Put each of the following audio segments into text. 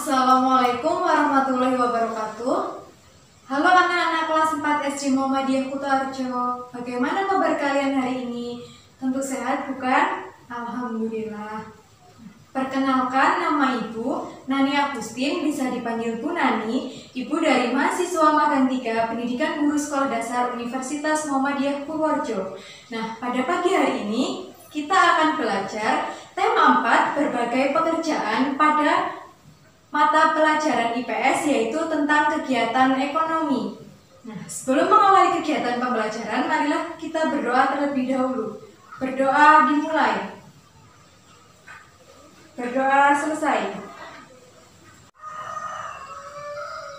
Assalamualaikum warahmatullahi wabarakatuh. Halo anak-anak kelas 4 SD Muhammadiyah Kutoarjo. Bagaimana kabar kalian hari ini? Tentu sehat bukan? Alhamdulillah. Perkenalkan, nama Ibu Nani Agustin, bisa dipanggil Bu Nani. Ibu dari mahasiswa Magang 3 Pendidikan Guru Sekolah Dasar Universitas Muhammadiyah Purworejo. Nah, pada pagi hari ini kita akan belajar tema 4 berbagai pekerjaan pada mata pelajaran IPS, yaitu tentang kegiatan ekonomi. Nah, sebelum mengawali kegiatan pembelajaran, marilah kita berdoa terlebih dahulu. Berdoa dimulai. Berdoa selesai.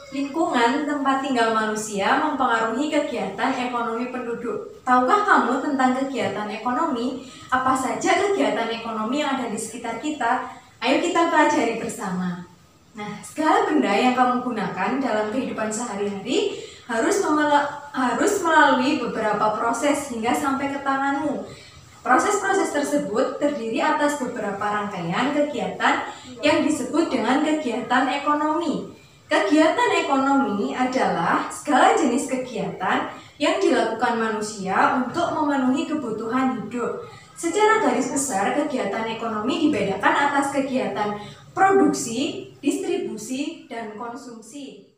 Lingkungan tempat tinggal manusia mempengaruhi kegiatan ekonomi penduduk. Tahukah kamu tentang kegiatan ekonomi? Apa saja kegiatan ekonomi yang ada di sekitar kita? Ayo kita pelajari bersama. Nah, segala benda yang kamu gunakan dalam kehidupan sehari-hari harus melalui beberapa proses hingga sampai ke tanganmu. Proses-proses tersebut terdiri atas beberapa rangkaian kegiatan yang disebut dengan kegiatan ekonomi. Kegiatan ekonomi adalah segala jenis kegiatan yang dilakukan manusia untuk memenuhi kebutuhan hidup. Secara garis besar, kegiatan ekonomi dibedakan atas kegiatan produksi, distribusi, dan konsumsi.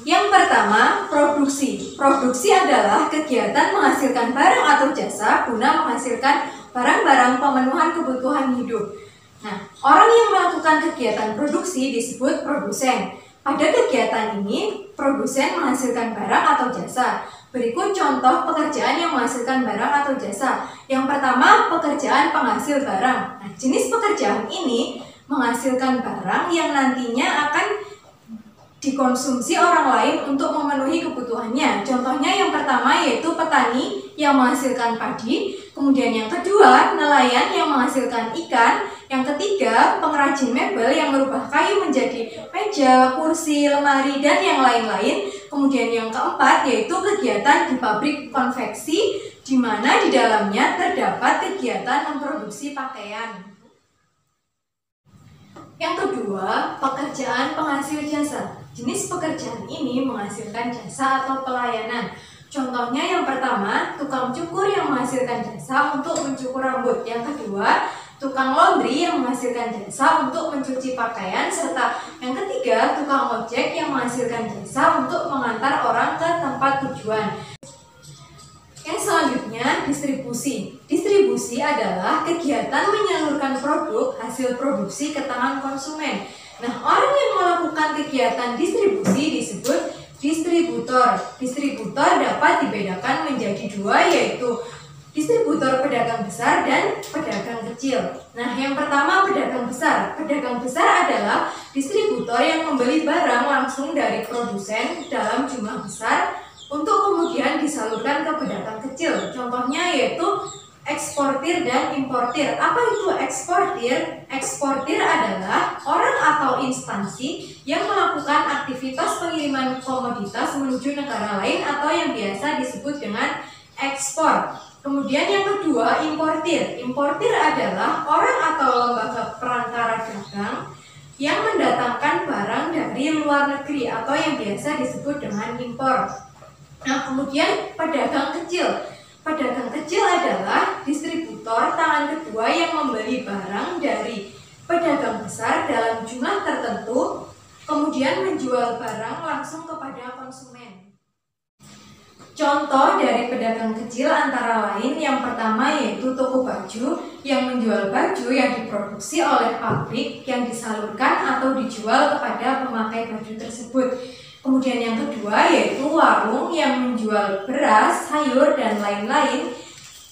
Yang pertama, produksi. Produksi adalah kegiatan menghasilkan barang atau jasa guna menghasilkan barang-barang pemenuhan kebutuhan hidup. Nah, orang yang melakukan kegiatan produksi disebut produsen. Pada kegiatan ini, produsen menghasilkan barang atau jasa. Berikut contoh pekerjaan yang menghasilkan barang atau jasa. Yang pertama, pekerjaan penghasil barang. Nah, jenis pekerjaan ini menghasilkan barang yang nantinya akan dikonsumsi orang lain untuk memenuhi kebutuhannya. Contohnya yang pertama yaitu petani yang menghasilkan padi, kemudian yang kedua nelayan yang menghasilkan ikan, yang ketiga pengrajin mebel yang merubah kayu menjadi meja, kursi, lemari, dan yang lain-lain. Kemudian yang keempat yaitu kegiatan di pabrik konveksi, di mana di dalamnya terdapat kegiatan memproduksi pakaian. Yang kedua, pekerjaan penghasil jasa. Jenis pekerjaan ini menghasilkan jasa atau pelayanan. Contohnya yang pertama, tukang cukur yang menghasilkan jasa untuk mencukur rambut. Yang kedua, tukang laundry yang menghasilkan jasa untuk mencuci pakaian. Serta yang ketiga, tukang ojek yang menghasilkan jasa untuk mengantar orang ke tempat tujuan. Yang selanjutnya, distribusi. Distribusi adalah kegiatan menyalurkan produk hasil produksi ke tangan konsumen. Nah, orang yang melakukan kegiatan distribusi disebut distributor. Distributor dapat dibedakan menjadi dua, yaitu distributor pedagang besar dan pedagang kecil. Nah, yang pertama pedagang besar. Pedagang besar adalah distributor yang membeli barang langsung dari produsen dalam jumlah besar untuk kemudian disalurkan ke pedagang kecil. Contohnya yaitu eksportir dan importir. Apa itu eksportir? Eksportir adalah orang atau instansi yang melakukan aktivitas pengiriman komoditas menuju negara lain atau yang biasa disebut dengan ekspor. Kemudian yang kedua, importir. Importir adalah orang atau lembaga perantara dagang yang mendatangkan barang dari luar negeri atau yang biasa disebut dengan impor. Nah, kemudian pedagang kecil. Pedagang kecil adalah distributor tangan kedua yang membeli barang dari pedagang besar dalam jumlah tertentu, kemudian menjual barang langsung kepada konsumen. Contoh dari pedagang kecil antara lain yang pertama yaitu toko baju yang menjual baju yang diproduksi oleh pabrik yang disalurkan atau dijual kepada pemakai baju tersebut. Kemudian yang kedua yaitu warung yang menjual beras, sayur, dan lain-lain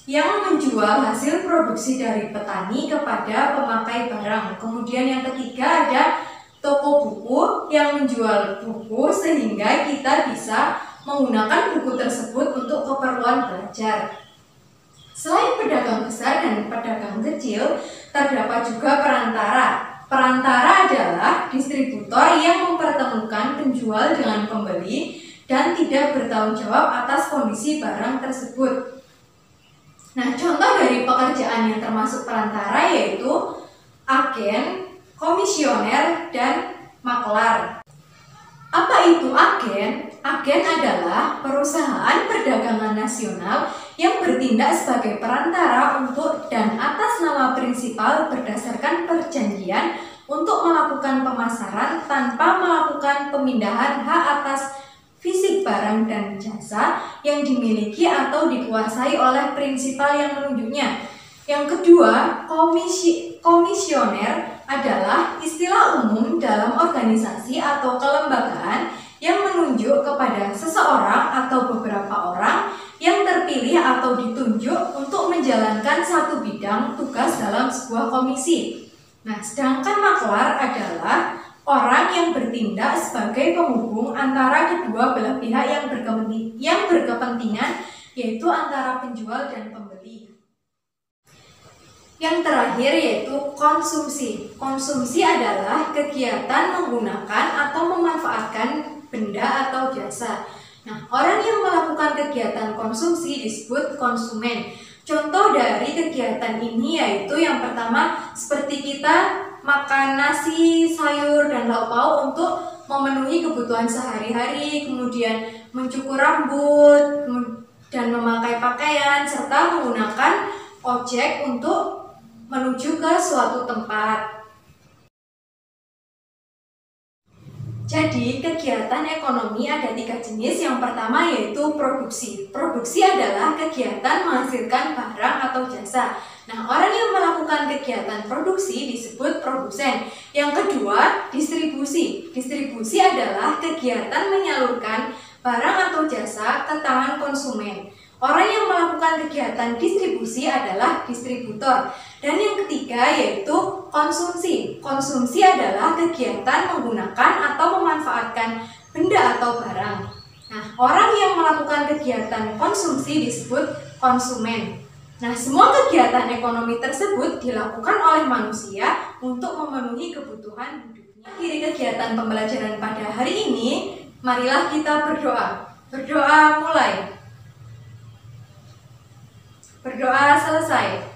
yang menjual hasil produksi dari petani kepada pemakai barang. Kemudian yang ketiga ada toko buku yang menjual buku sehingga kita bisa menggunakan buku tersebut untuk keperluan belajar. Selain pedagang besar dan pedagang kecil, terdapat juga perantara. Perantara adalah distributor yang mempertemukan penjual dengan pembeli dan tidak bertanggung jawab atas kondisi barang tersebut. Nah, contoh dari pekerjaan yang termasuk perantara yaitu agen, komisioner, dan makelar. Apa itu agen? Agen adalah perusahaan perdagangan nasional yang bertindak sebagai perantara untuk dan atas nama prinsipal berdasarkan perjanjian untuk melakukan pemasaran tanpa melakukan pemindahan hak atas fisik barang dan jasa yang dimiliki atau dikuasai oleh prinsipal yang menunjuknya. Yang kedua, komisioner adalah istilah umum dalam organisasi atau kelembagaan yang menunjuk kepada seseorang atau beberapa orang yang terpilih atau ditunjuk untuk menjalankan satu bidang tugas dalam sebuah komisi. Nah, sedangkan makelar adalah orang yang bertindak sebagai penghubung antara kedua belah pihak yang berkepentingan, yaitu antara penjual dan pembeli. Yang terakhir yaitu konsumsi. Konsumsi adalah kegiatan menggunakan atau memanfaatkan benda atau jasa. Nah, orang yang melakukan kegiatan konsumsi disebut konsumen. Contoh dari kegiatan ini yaitu yang pertama seperti kita makan nasi, sayur, dan lauk pauk untuk memenuhi kebutuhan sehari-hari, kemudian mencukur rambut, dan memakai pakaian, serta menggunakan ojek untuk menuju ke suatu tempat. Jadi, kegiatan ekonomi ada 3 jenis. Yang pertama yaitu produksi. Produksi adalah kegiatan menghasilkan barang atau jasa. Nah, orang yang melakukan kegiatan produksi disebut produsen. Yang kedua, distribusi. Distribusi adalah kegiatan menyalurkan barang atau jasa ke tangan konsumen. Orang yang melakukan kegiatan distribusi adalah distributor. Dan yang ketiga yaitu konsumsi. Konsumsi adalah kegiatan menggunakan atau memanfaatkan benda atau barang. Nah, orang yang melakukan kegiatan konsumsi disebut konsumen. Nah, semua kegiatan ekonomi tersebut dilakukan oleh manusia untuk memenuhi kebutuhan hidupnya. Akhiri kegiatan pembelajaran pada hari ini, marilah kita berdoa. Berdoa mulai. Berdoa selesai.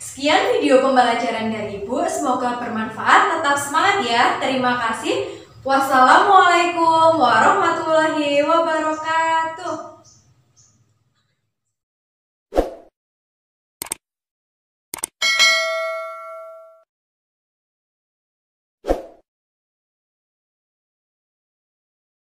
Sekian video pembelajaran dari Ibu, semoga bermanfaat. Tetap semangat ya. Terima kasih. Wassalamualaikum warahmatullahi wabarakatuh.